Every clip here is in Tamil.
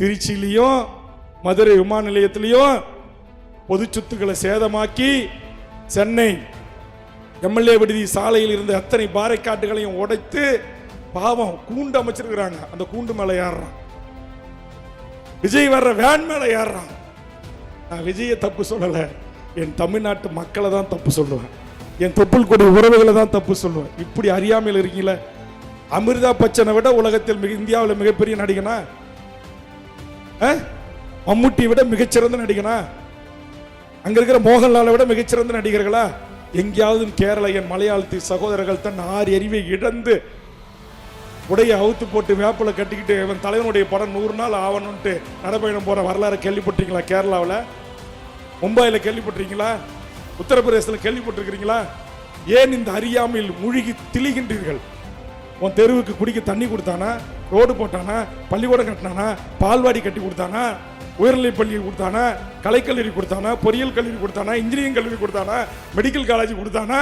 திருச்சியிலையும் மதுரை விமான நிலையத்திலையும் பொது சொத்துக்களை சேதமாக்கி சென்னை எம்எல்ஏ விடுதி சாலையில் இருந்த அத்தனை பாறைக்காட்டுகளையும் உடைத்து பாவம் கூண்டு அமைச்சிருக்கிறாங்க. அந்த கூண்டு மேல ஏறுறான், விஜய் வர்ற வேன் மேல ஏறுறான். நான் விஜயை தப்பு சொல்லல, என் தமிழ்நாட்டு மக்களை தான் தப்பு சொல்லுவேன், என் தொப்புள் கொடி உறவுகளை தான் தப்பு சொல்லுவேன். இப்படி அறியாமையில் இருக்கீங்கள. அமிர்தா பச்சனை விட உலகத்தில் இந்தியாவில் மிகப்பெரிய நடிகனா? மம்முட்டியை விட மிகச்சிறந்த நடிகனா? அங்க இருக்கிற மோகன்லாலை விட மிகச்சிறந்த நடிகர்களா? எங்கேயாவது கேரள என் மலையாளத்தி சகோதரர்கள் தன் 6 அறிவை இழந்து உடைய அவுத்து போட்டு வேப்பில கட்டிக்கிட்டு இவன் தலைவனுடைய படம் 100 நாள் ஆவணும்ட்டு நடைபயணம் போற வரலாறு கேள்விப்பட்டிருக்கீங்களா? கேரளாவில், மும்பையில் கேள்விப்பட்டிருக்கீங்களா? உத்தரப்பிரதேசத்தில் கேள்விப்பட்டிருக்கிறீங்களா? ஏன் இந்த அறியாமையில் மூழ்கி திளிகின்றீர்கள்? உன் தெருவுக்கு குடிக்க தண்ணி கொடுத்தானா? ரோடு போட்டானா? பள்ளிக்கூடம் கட்டினானா? பால்வாடி கட்டி கொடுத்தானா? உயர்நிலை பள்ளி கொடுத்தானா? கலைக்கல்லூரி கொடுத்தானா? பொறியியல் கல்லூரி கொடுத்தானா? இன்ஜினியரிங் கல்லூரி கொடுத்தானா? மெடிக்கல் காலேஜ் கொடுத்தானா?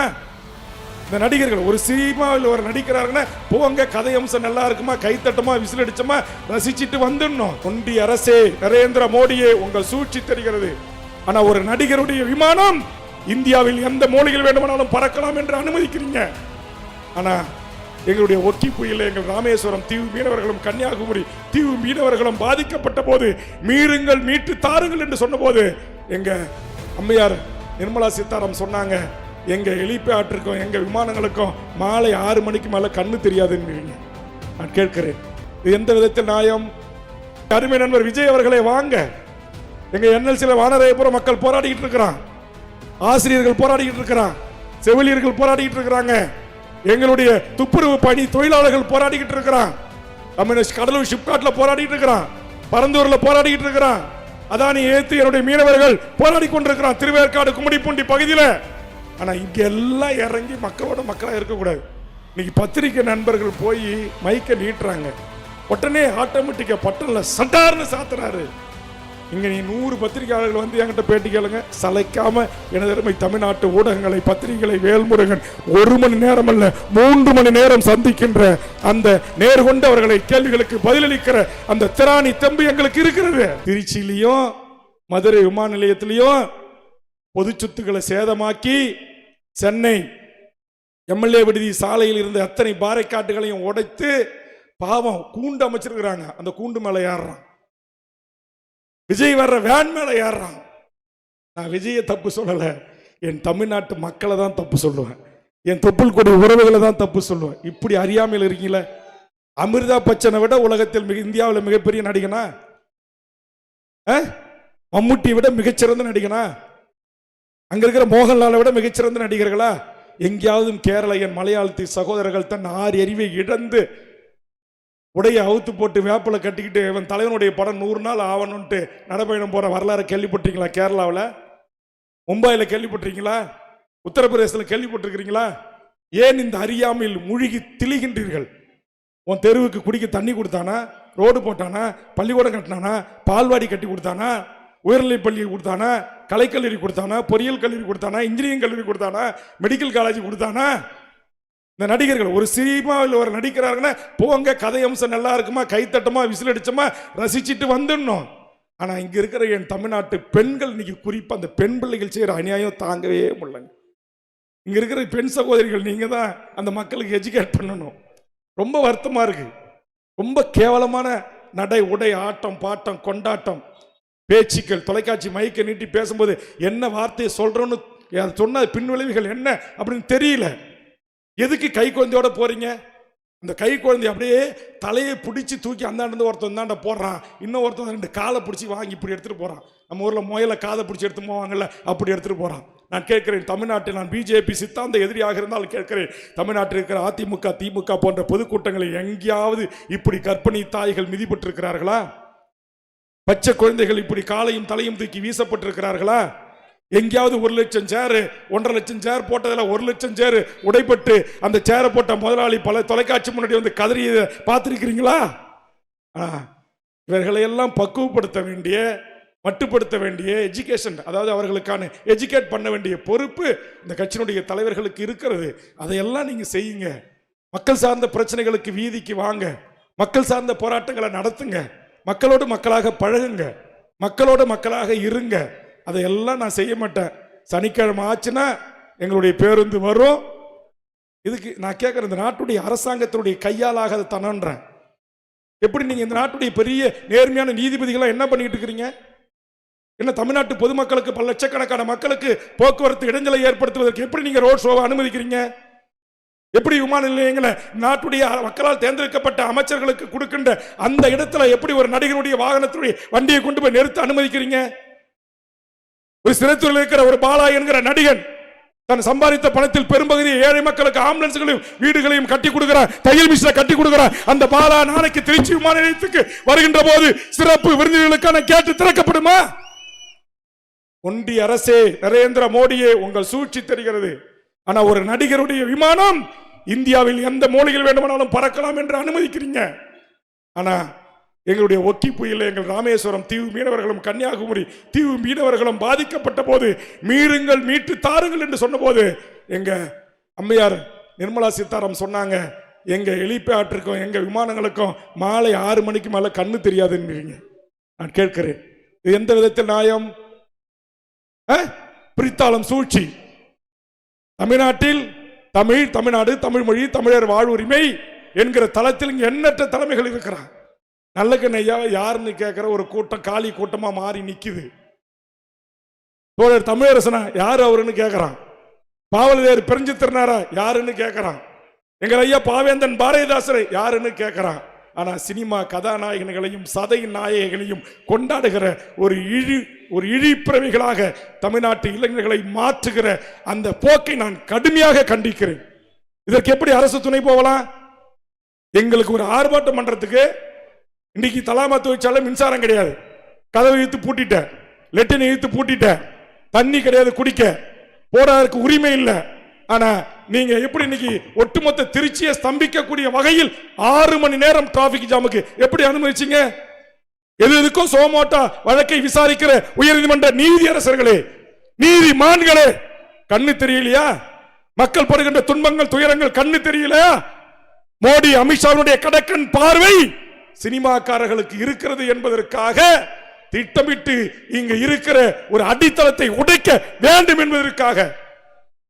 இந்த நடிகர்கள் ஒரு சினிமாவில் ஒரு நடிக்கிறாருன்னா போங்க, கதை அம்சம் நல்லா இருக்குமா, கைத்தட்டமா, விசில் அடிச்சமா, ரசிச்சுட்டு வந்துடணும். ஒன்றிய அரசே, நரேந்திர மோடியே, உங்கள் சூழ்ச்சி தெரிகிறது. ஆனா ஒரு நடிகருடைய விமானம் இந்தியாவில் எந்த மூலையில் வேண்டுமானாலும் பறக்கலாம் என்று அனுமதிக்கிறீங்க. ஆனா எங்களுடைய ஒக்கி புயல், எங்கள் ராமேஸ்வரம் தீவு மீனவர்களும் கன்னியாகுமரி தீவு மீனவர்களும் பாதிக்கப்பட்ட போது மீறுங்கள், மீட்டு தாருங்கள் என்று சொன்ன போது எங்க அம்மையார் நிர்மலா சீதாராமன் சொன்னாங்க, எங்க ஹெலிபேட்டுக்கும் எங்க விமானங்களுக்கும் மாலை 6 மணிக்கு மேல கண்ணு தெரியாதுன்னு. நான் கேட்கிறேன், இது எந்த விதத்தில் நியாயம்? அருமை நண்பர் விஜய் அவர்களை வாங்க, எங்க என்எல்சியில் வானரேபுரம் மக்கள் போராடிக்கிட்டு இருக்கிறான், ஆசிரியர்கள் போராடிக்கிட்டு இருக்கிறான், செவிலியர்கள் போராடிக்கிட்டு இருக்கிறாங்க, எங்களுடைய துப்புரவு பணி தொழிலாளர்கள் போராடிக்கிட்டு இருக்கிறான், கடலூர் ஷிப்காட்ல போராடிட்டு இருக்கிறான், பரந்தூர்ல போராடிக்கிட்டு இருக்கிறான், அதானி ஏத்து என்னுடைய மீனவர்கள் போராடி கொண்டிருக்கிறான் திருவேற்காடு கும்மிடிப்பூண்டி பகுதியில். ஆனா இங்க எல்லாம் இறங்கி மக்களோட மக்களா இருக்கக்கூடாது. இன்னைக்கு பத்திரிகை நண்பர்கள் போய் மைக்க நீட்டுறாங்க, உடனே ஆட்டோமேட்டிக்கா பட்டன்ல சட்டார்னு சாத்துறாரு. இங்க நீ 100 பத்திரிகையாளர்கள் வந்து என்கிட்ட பேட்டி கேளுங்க, சளைக்காம எனது தமிழ்நாட்டு ஊடகங்களை, பத்திரிகைகளை வேல்முருகன் 1 மணி நேரம் அல்ல 3 மணி நேரம் சந்திக்கின்ற அந்த நேர்கொண்டவர்களை கேள்விகளுக்கு பதிலளிக்கிற அந்த திராணி தெம்பு எங்களுக்கு இருக்கிறது. திருச்சியிலையும் மதுரை விமான நிலையத்திலையும் பொது சொத்துக்களை சேதமாக்கி சென்னை எம்எல்ஏ விடுதி சாலையில் இருந்த அத்தனை பாறைக்காட்டுகளையும் உடைத்து பாவம் கூண்டு அமைச்சிருக்கிறாங்க. அந்த கூண்டு மேல ஏறுறான், விஜய் வர்ற வேன் மேல ஏறுறான். நான் விஜயை தப்பு சொல்லல, என் தமிழ்நாட்டு மக்களை தான் தப்பு சொல்லுவேன், என் தொப்புள் கொடி உறவுகளை தான் தப்பு சொல்லுவேன். இப்படி அறியாமையில் இருக்கீங்கள. அமிர்தா பச்சனை விட உலகத்தில் இந்தியாவில் மிகப்பெரிய நடிகனா? மம்முட்டியை விட மிகச்சிறந்த நடிகனா? அங்க இருக்கிற மோகன்லாலை விட மிகச்சிறந்த நடிகர்களா? எங்கேயாவது கேரள என் மலையாளத்தி சகோதரர்கள் தன் 6 அறிவை இழந்து உடைய அவுத்து போட்டு வேப்பில கட்டிக்கிட்டு இவன் தலைவனுடைய படம் 100 நாள் ஆவணும்ட்டு நடைபயணம் போற வரலாறு கேள்விப்பட்டிருக்கீங்களா? கேரளாவில், மும்பையில் கேள்விப்பட்டிருக்கீங்களா? உத்தரப்பிரதேசத்தில் கேள்விப்பட்டிருக்கிறீங்களா? ஏன் இந்த அறியாமையில் மூழ்கி திளிகின்றீர்கள்? உன் தெருவுக்கு குடிக்க தண்ணி கொடுத்தானா? ரோடு போட்டானா? பள்ளிக்கூடம் கட்டினானா? பால்வாடி கட்டி கொடுத்தானா? உயர்நிலை பள்ளி கொடுத்தானா? கலைக்கல்லூரி கொடுத்தானா? பொறியியல் கல்லூரி கொடுத்தானா? இன்ஜினியரிங் கல்லூரி கொடுத்தானா? மெடிக்கல் காலேஜ் கொடுத்தானா? இந்த நடிகர்கள் ஒரு சினிமாவில் ஒரு நடிக்கிறாருன்னா போங்க, கதை அம்சம் நல்லா இருக்குமா, கைத்தட்டமா, விசில் அடிச்சமா, ரசிச்சுட்டு வந்துடணும். ஆனா இங்க இருக்கிற என் தமிழ்நாட்டு பெண்கள், இன்னைக்கு குறிப்பா அந்த பெண் பிள்ளைகள் செய்யற அநியாயம் தாங்கவே முடியலங்க. இங்க இருக்கிற பெண் சகோதரிகள், நீங்க தான் அந்த மக்களுக்கு எஜுகேட் பண்ணணும். ரொம்ப வருத்தமா இருக்கு. ரொம்ப கேவலமான நடை, உடை, ஆட்டம், பாட்டம், கொண்டாட்டம், பேச்சுக்கள், தொலைக்காட்சி மைக்கை நீட்டி பேசும்போது என்ன வார்த்தையை சொல்றோன்னு சொன்ன பின்விளைவுகள் என்ன அப்படின்னு தெரியல. எதுக்கு கை குழந்தையோட போறீங்க? அந்த கை குழந்தை அப்படியே தலையை பிடிச்சி தூக்கி அந்தாண்டு ஒருத்தன் இந்தாண்ட போடுறான், இன்னும் ஒருத்தன் 2 காலை பிடிச்சி வாங்கி இப்படி எடுத்துட்டு போறான். நம்ம ஊர்ல முயலை காதை பிடிச்சி எடுத்து போவாங்கல்ல, அப்படி எடுத்துட்டு போறான். நான் கேட்கிறேன், தமிழ்நாட்டில் நான் பிஜேபி சித்தாந்த எதிரியாக இருந்தால் கேட்கிறேன், தமிழ்நாட்டில் இருக்கிற அதிமுக, திமுக போன்ற பொதுக்கூட்டங்களில் எங்கேயாவது இப்படி கர்ப்பிணி தாய்கள் மிதிப்பட்டு இருக்கிறார்களா? பச்சை குழந்தைகள் இப்படி காலையும் தலையும் தூக்கி வீசப்பட்டிருக்கிறார்களா? எங்கேயாவது 1 லட்சம் சேர், 1.5 லட்சம் சேர் போட்டதில் 1 லட்சம் சேர் உடைப்பட்டு அந்த சேரை போட்ட முதலாளி பல தொலைக்காட்சி முன்னாடி வந்து கதறியதை பார்த்திருக்கிறீங்களா? இவர்களையெல்லாம் பக்குவப்படுத்த வேண்டிய, மட்டுப்படுத்த வேண்டிய எஜுகேஷன், அதாவது அவர்களுக்கான எஜுகேட் பண்ண வேண்டிய பொறுப்பு இந்த கட்சியினுடைய தலைவர்களுக்கு இருக்கிறது. அதையெல்லாம் நீங்க செய்யுங்க. மக்கள் சார்ந்த பிரச்சனைகளுக்கு வீதிக்கு வாங்க, மக்கள் சார்ந்த போராட்டங்களை நடத்துங்க. மக்களோடு மக்களாக பழகுங்க, மக்களோடு மக்களாக இருங்க. அதையெல்லாம் நான் செய்ய மாட்டேன். சனிக்கிழமை ஆச்சுன்னா எங்களுடைய பேருந்து வரும். இதுக்கு நான் கேட்குறேன், இந்த நாட்டுடைய அரசாங்கத்தினுடைய கையாலாக அதை தனன்றேன். எப்படி நீங்க இந்த நாட்டுடைய பெரிய நேர்மையான நீதிபதிகளை என்ன பண்ணிட்டு இருக்கிறீங்க? என்ன தமிழ்நாட்டு பொதுமக்களுக்கு பல லட்சக்கணக்கான மக்களுக்கு போக்குவரத்து இடைஞ்சலை ஏற்படுத்துவதற்கு எப்படி நீங்க ரோட் ஷோவை அனுமதிக்கிறீங்க? எப்படி விமான நிலையங்களை நாட்டுடைய மக்களால் தேர்ந்தெடுக்கப்பட்ட அமைச்சர்களுக்கு கொடுக்கின்ற அந்த இடத்துல எப்படி ஒரு நடிகனுடைய வாகனத்துடைய வண்டியை கொண்டு போய் நிறுத்த அனுமதிக்கிறீங்க? ஒரு சிறைத்துறையில் இருக்கிற ஒரு பாலா என்கிற நடிகன் தன் சம்பாதித்த பணத்தில் பெரும்பகுதி ஏழை மக்களுக்கு ஆம்புலன்ஸ்களையும் வீடுகளையும் கட்டி கொடுக்கிறார், தையல் மிஷினை கட்டி கொடுக்கிறார். அந்த பாலா நாளைக்கு திருச்சி விமான நிலையத்துக்கு வருகின்ற போது சிறப்பு விருந்தினர்களுக்கான கேட்டு திறக்கப்படுமா? ஒன்றிய அரசே, நரேந்திர மோடியே, உங்கள் சூழ்ச்சி தெரிகிறது. ஆனா ஒரு நடிகருடைய விமானம் இந்தியாவில் எந்த மூலையில் வேண்டுமானாலும் பறக்கலாம் என்று அனுமதிக்கிறீங்க. ஆனா எங்களுடைய ஒக்கி புயல் எங்கள் ராமேஸ்வரம் தீவு மீனவர்களும் கன்னியாகுமரி தீவு மீனவர்களும் பாதிக்கப்பட்ட போது மீறுங்கள், மீட்டு தாருங்கள் என்று சொன்ன போது எங்க அம்மையார் நிர்மலா சீதாராமன் சொன்னாங்க, எங்க ஹெலிபேட்டுக்கும் எங்க விமானங்களுக்கும் மாலை 6 மணிக்கு மேல கண்ணு தெரியாதுன்னு. நான் கேட்கிறேன், இது எந்த விதத்தில் நியாயம்? பிரித்தாளம் சூழ்ச்சி. தமிழ்நாட்டில் தமிழ்நாடு, தமிழ் மொழி, தமிழர் வாழ்வுரிமை என்கிற தளத்தில் இங்க எண்ணற்ற தலைமைகள் இருக்கிறார். நல்ல கண்ணையா யாருன்னு கேட்கிற ஒரு கூட்டம் காலி கூட்டமா மாறி நிக்குது. தோழர் தமிழரசனா யாரு அவருன்னு கேட்கிறான். பாவலதேர் பிரிஞ்சு திருநாரா யாருன்னு கேட்கிறான். எங்கள் ஐயா பாவேந்தன் பாரதிதாசரை யாருன்னு கேட்கிறான். ஆனா சினிமா கதாநாயகர்களையும் சதை நாயகனையும் கொண்டாடுகிற ஒரு இழிப்பிறவிகளாக தமிழ்நாட்டு இளைஞர்களை மாற்றுகிற அந்த போக்கை நான் கடுமையாக கண்டிக்கிறேன். இதற்கு எப்படி அரசு துணை போகலாம்? எங்களுக்கு ஒரு ஆர்ப்பாட்டம் பண்றதுக்கு இன்னைக்கு தலாமா தொழிற்சாலை மின்சாரம் கிடையாது, கதவை இழுத்து பூட்டிட்ட, லெட்டினை இழுத்து பூட்டிட்ட, தண்ணி கிடையாது குடிக்க, போறதற்கு உரிமை இல்லை. ஆனா நீங்க எப்படி இன்னைக்கு ஒட்டுமொத்த திருச்சியை ஸ்தம்பிக்கக்கூடிய வகையில் 6 மணி நேரம் டிராபிக் ஜாமுக்கு எப்படி அனுமதிச்சீங்க? எதுக்கும் சோமோட்டா வழக்கை விசாரிக்கிற உயர்நீதிமன்ற நீதியரசர்களே, நீதிமான்களே, கண்ணு தெரியலையா? மக்கள் படுகின்ற துன்பங்கள் துயரங்கள் கண்ணு தெரியலையா? மோடி அமித்ஷாவுடைய கடக்கன் பார்வை சினிமாக்காரர்களுக்கு இருக்கிறது என்பதற்காக திட்டமிட்டு இங்க இருக்கிற ஒரு அடித்தளத்தை உடைக்க வேண்டும் என்பதற்காக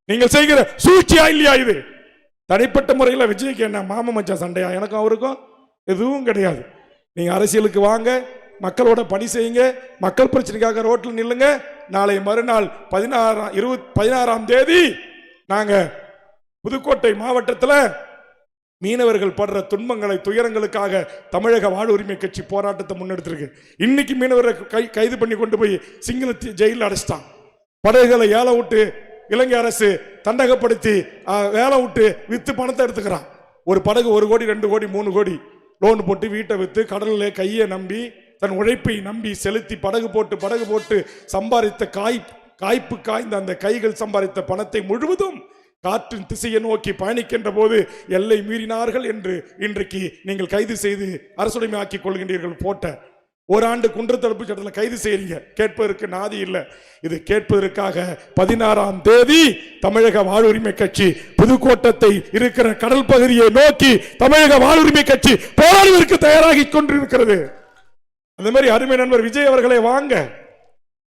நீங்கள் செய்கிற சூழ்ச்சியா இல்லையா? இது தனிப்பட்ட முறையில் விஜய்க்கு என்ன மாம மச்சான் சண்டையா? எனக்கும் அவருக்கும் எதுவும் கிடையாது. நீங்க அரசியலுக்கு வாங்க, மக்களோட பணி செய்யுங்க, மக்கள் பிரச்சனைக்காக ரோட்டில் நில்லுங்க. நாளை மறுநாள் 16ஆம் தேதி நாங்க புதுக்கோட்டை மாவட்டத்தில் மீனவர்கள் படுற துன்பங்களை துயரங்களுக்காக தமிழக வாழ்வுரிமை கட்சி போராட்டத்தை முன்னெடுத்திருக்கு. இன்னைக்கு மீனவரை கைது பண்ணி கொண்டு போய் சிங்கள ஜெயிலில் அடைச்சிட்டான். படகுகளை ஏல விட்டு இலங்கை அரசு தண்டகப்படுத்தி வேலை விட்டு வித்து பணத்தை எடுத்துக்கிறான். ஒரு படகு 1 கோடி 2 கோடி 3 கோடி லோன் போட்டு வீட்டை வித்து கடலில் கையை நம்பி தன் உழைப்பை நம்பி செலுத்தி படகு போட்டு சம்பாதித்த காய்ப்பு காய்ந்த அந்த கைகள் சம்பாதித்த பணத்தை முழுவதும் காற்றின் திசையை நோக்கி பயணிக்கின்ற போது எல்லை மீறினார்கள் என்று இன்றைக்கு நீங்கள் கைது செய்து அரசுடைமை ஆக்கிக் கொள்கின்றீர்கள். போட்ட ஓராண்டு குற்ற தடுப்பு சட்டத்தில் கைது செய்றீங்க. கேட்பதற்கு நாதி இல்லை. இது கேட்பதற்காக 16ஆம் தேதி தமிழக வாழ்வுரிமை கட்சி புதுக்கோட்டத்தை இருக்கிற கடல் பகுதியை நோக்கி தமிழக வாழ்வுரிமை கட்சி போராடுவதற்கு தயாராகி கொண்டிருக்கிறது. அந்த மாதிரி அருமை நண்பர் விஜய் அவர்களை வாங்க.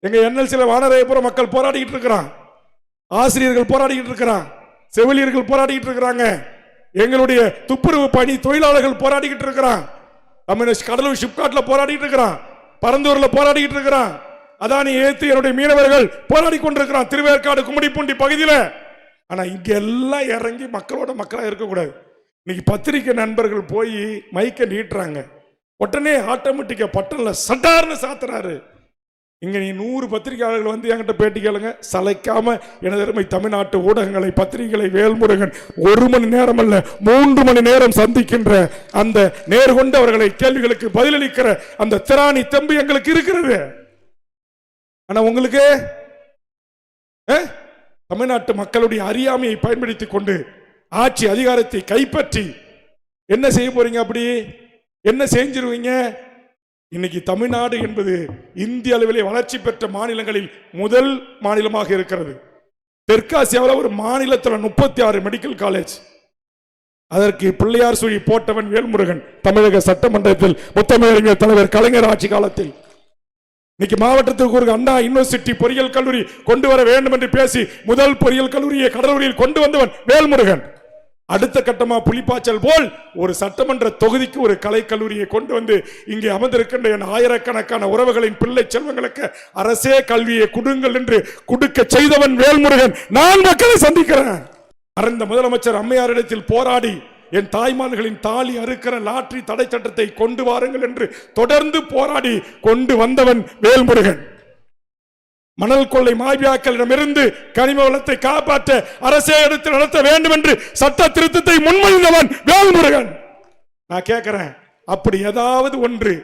எங்க என்எல்சியில் வானரேபுரம் மக்கள் போராடிக்கிட்டு இருக்கிறான், ஆசிரியர்கள் போராடிக்கிட்டு இருக்கிறான், செவிலியர்கள் போராடிக்கிட்டு இருக்கிறாங்க, எங்களுடைய துப்புரவு பணி தொழிலாளர்கள் போராடிக்கிட்டு இருக்கிறான், தமிழ் கடலூர் ஷிப்காட்ல போராடிட்டு இருக்கிறான், பரந்தூர்ல போராடிட்டு இருக்கிறான், அதானி ஏத்து என்னுடைய மீனவர்கள் போராடி கொண்டிருக்கிறான் திருவேற்காடு கும்மிடிப்பூண்டி பகுதியில். ஆனா இங்க எல்லாம் இறங்கி மக்களோட மக்களா இருக்கக்கூடாது. இன்னைக்கு பத்திரிகை நண்பர்கள் போய் மைக்க நீட்டுறாங்க, உடனே ஆட்டோமேட்டிக்கா பட்டன்ல சட்டார்னு சாத்துறாரு. இங்க நீ 100 பத்திரிகையாளர்கள் வந்து என்கிட்ட பேட்டி கேளுங்க, சளைக்காம எனதருமை தமிழ்நாட்டு ஊடகங்களை பத்திரிகைகளை வேல்முருகன் 1 மணி நேரம் அல்ல 3 மணி நேரம் சந்திக்கின்ற அந்த நேர்கொண்டு அவர்களை கேள்விகளுக்கு பதிலளிக்கிற அந்த திராணி தெம்பு எங்களுக்கு இருக்கிறது. ஆனா உங்களுக்கு தமிழ்நாட்டு மக்களுடைய அறியாமையை பயன்படுத்திக் கொண்டு ஆட்சி அதிகாரத்தை கைப்பற்றி என்ன செய்ய போறீங்க? அப்படி என்ன செஞ்சிருவீங்க? இன்னைக்கு தமிழ்நாடு என்பது இந்திய அளவிலே வளர்ச்சி பெற்ற மாநிலங்களில் முதல் மாநிலமாக இருக்கிறது. தெற்காசியாவில் ஒரு மாநிலத்தில் 36 மெடிக்கல் காலேஜ், அதற்கு பிள்ளையார் சுழி போட்டவன் வேல்முருகன். தமிழக சட்டமன்றத்தில் முத்தமிழறிஞர் தலைவர் கலைஞர் ஆட்சி காலத்தில் இன்னைக்கு மாவட்டத்துக்கு ஒரு அண்ணா யூனிவர்சிட்டி பொறியியல் கல்லூரி கொண்டு வர வேண்டும் என்று பேசி முதல் பொறியியல் கல்லூரியை கடலூரில் கொண்டு வந்தவன் வேல்முருகன். அடுத்த கட்டமா புலிப்பாச்சல் போல் ஒரு சட்டமன்ற தொகுதிக்கு ஒரு கலை கல்லூரியை கொண்டு வந்து இங்கே அமர்ந்திருக்கின்ற என் ஆயிரக்கணக்கான உறவுகளின் பிள்ளை செல்வங்களுக்கு அரசே கல்வியை கொடுங்கள் என்று கொடுக்க செய்தவன் வேல்முருகன். நான் மக்களை சந்திக்கிறேன். மறைந்த முதலமைச்சர் அம்மையாரிடத்தில் போராடி என் தாய்மார்களின் தாலி அறுக்கிற லாட்டரி தடை சட்டத்தை கொண்டு வாருங்கள் என்று தொடர்ந்து போராடி கொண்டு வந்தவன் வேல்முருகன். மணல் கொள்ளை மாபியாக்களிடமிருந்து கனிம வளத்தை காப்பாற்ற அரசே எடுத்து நடத்த வேண்டும் என்று சட்ட திருத்தத்தை முன்மொழிந்தவன் வேல்முருகன். நான் கேட்கிறேன், அப்படி ஏதாவது ஒன்று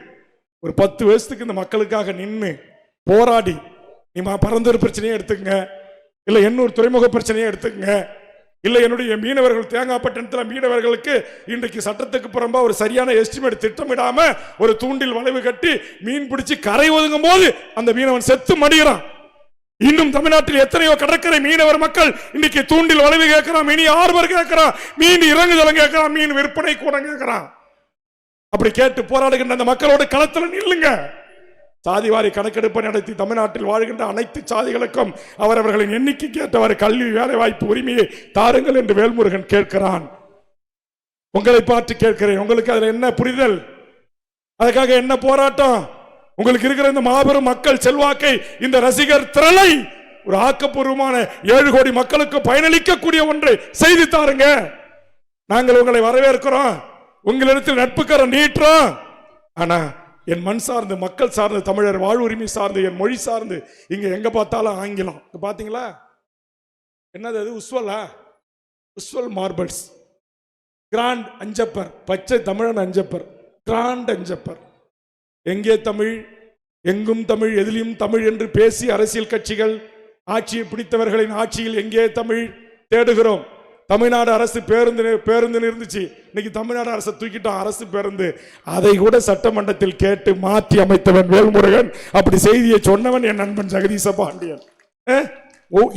ஒரு 10 வருஷத்துக்கு இந்த மக்களுக்காக நின்று போராடி, நீ பரந்தூர் பிரச்சனையை எடுத்துக்கங்க, இல்ல எண்ணூர் துறைமுக பிரச்சனையை எடுத்துக்கங்க, இல்ல என்னுடைய மீனவர்கள் தேங்காய்பட்டினத்தில் மீனவர்களுக்கு இன்றைக்கு சட்டத்துக்கு புறம்பா ஒரு சரியான எஸ்டிமேட் திட்டமிடாம ஒரு தூண்டில் வளைவு கட்டி மீன் பிடிச்சி கரை ஒதுங்கும் போது அந்த மீனவன் செத்து மடிகிறான். இன்னும் தமிழ்நாட்டில் எத்தனையோ கடற்கரை மீனவர் மக்கள் இன்னைக்கு தூண்டில் வளைவு கேட்கிறான், மீன் ஆர்வர் கேட்கிறான், மீன் இறங்குதலம் கேட்கிறான், மீன் விற்பனை கூட கேட்கிறான். அப்படி கேட்டு போராடுகின்ற அந்த மக்களோட களத்தில் நில்லுங்க. சாதிவாரி கணக்கெடுப்பை நடத்தி தமிழ்நாட்டில் வாழ்கின்ற அனைத்து சாதிகளுக்கும் அவரவர்களின் எண்ணிக்கைக்கு ஏற்றவாறு கல்வி வேலை வாய்ப்பு உரிமையை தாருங்கள் என்று வேல்முருகன் கேட்கிறான். உங்களை பார்த்து கேட்கிறேன், உங்களுக்கு அதுல என்ன புரிதல்? அதுக்காக என்ன போராட்டம்? உங்களுக்கு இருக்கிற இந்த மாபெரும் மக்கள் செல்வாக்கை, இந்த ரசிகர் திரளை ஒரு ஆக்கப்பூர்வமான 7 கோடி மக்களுக்கு பயனளிக்கக்கூடிய ஒன்றை செய்து தாருங்க. நாங்கள் உங்களை வரவேற்கிறோம், உங்களிடத்தில் நட்புக்கரம் நீட்டுறோம். ஆனா என் மண் சார்ந்து, மக்கள் சார்ந்து, தமிழர் வாழ்வுரிமை சார்ந்து, என் மொழி சார்ந்து, இங்க எங்க பார்த்தாலும் ஆங்கிலம். பாத்தீங்களா என்னது அது? உஸ்வலா, உஸ்வல் மார்பிள்ஸ், கிராண்ட் அஞ்சப்பர், பச்சை தமிழன் அஞ்சப்பர், கிராண்ட் அஞ்சப்பர். எங்கே தமிழ், எங்கும் தமிழ், எதிலும் தமிழ் என்று பேசி அரசியல் கட்சிகள் ஆட்சியை பிடித்தவர்களின் ஆட்சியில் எங்கே தமிழ் தேடுகிறோம். தமிழ்நாடு அரசு பேருந்து இருந்துச்சு, இன்னைக்கு தமிழ்நாடு அரசு தூக்கிட்டோம் அரசு பேருந்து. அதை கூட சட்டமன்றத்தில் கேட்டு மாற்றி அமைத்தவன் வேல்முருகன். அப்படி செய்தியை சொன்னவன் என் நண்பன் ஜெகதீச பாண்டியன்.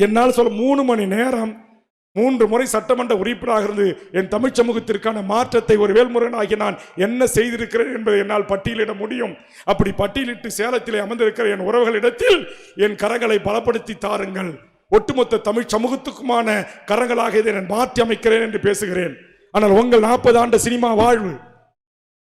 என்னால் சொல்ல 3 மணி நேரம் 3 முறை சட்டமன்ற உறுப்பினராக இருந்து என் தமிழ் சமூகத்திற்கான மாற்றத்தை ஒரு வேல்முருகன் ஆகி நான் என்ன செய்திருக்கிறேன் என்பதை என்னால் பட்டியலிட முடியும். அப்படி பட்டியலிட்டு சேலத்திலே அமர்ந்திருக்கிற என் உறவுகளிடத்தில் என் கரங்களை பலப்படுத்தி தாருங்கள். ஒட்டுமொத்த தமிழ் சமூகத்துக்குமான கரங்களாக இதை நான் மாற்றி அமைக்கிறேன் என்று பேசுகிறேன். ஆனால் உங்கள் 40 ஆண்டு சினிமா வாழ்வு,